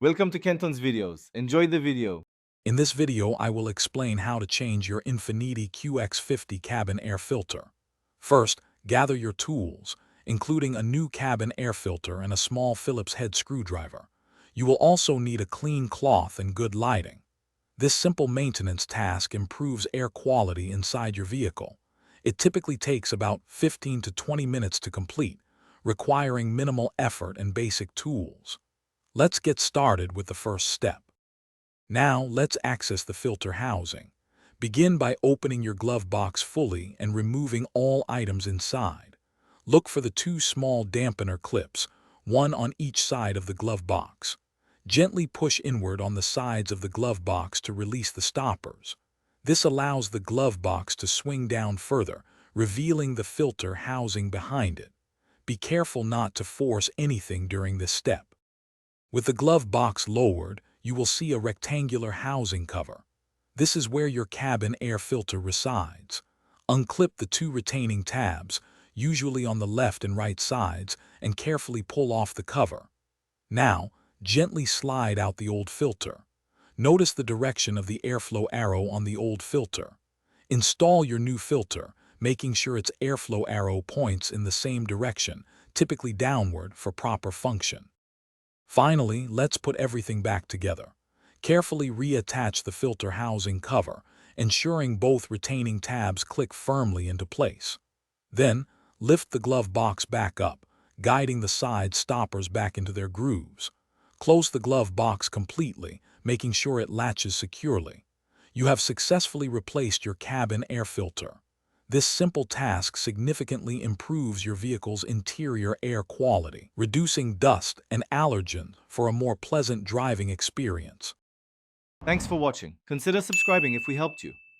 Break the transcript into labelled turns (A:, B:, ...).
A: Welcome to Kenton's videos. Enjoy the video.
B: In this video, I will explain how to change your Infiniti QX50 cabin air filter. First, gather your tools, including a new cabin air filter and a small Phillips head screwdriver. You will also need a clean cloth and good lighting. This simple maintenance task improves air quality inside your vehicle. It typically takes about 15 to 20 minutes to complete, requiring minimal effort and basic tools. Let's get started with the first step. Now let's access the filter housing. Begin by opening your glove box fully and removing all items inside. Look for the two small dampener clips, one on each side of the glove box. Gently push inward on the sides of the glove box to release the stoppers. This allows the glove box to swing down further, revealing the filter housing behind it. Be careful not to force anything during this step. With the glove box lowered, you will see a rectangular housing cover. This is where your cabin air filter resides. Unclip the two retaining tabs, usually on the left and right sides, and carefully pull off the cover. Now, gently slide out the old filter. Notice the direction of the airflow arrow on the old filter. Install your new filter, making sure its airflow arrow points in the same direction, typically downward for proper function. Finally, let's put everything back together. Carefully reattach the filter housing cover, ensuring both retaining tabs click firmly into place. Then, lift the glove box back up, guiding the side stoppers back into their grooves. Close the glove box completely, making sure it latches securely. You have successfully replaced your cabin air filter. This simple task significantly improves your vehicle's interior air quality, reducing dust and allergens for a more pleasant driving experience.
A: Thanks for watching. Consider subscribing if we helped you.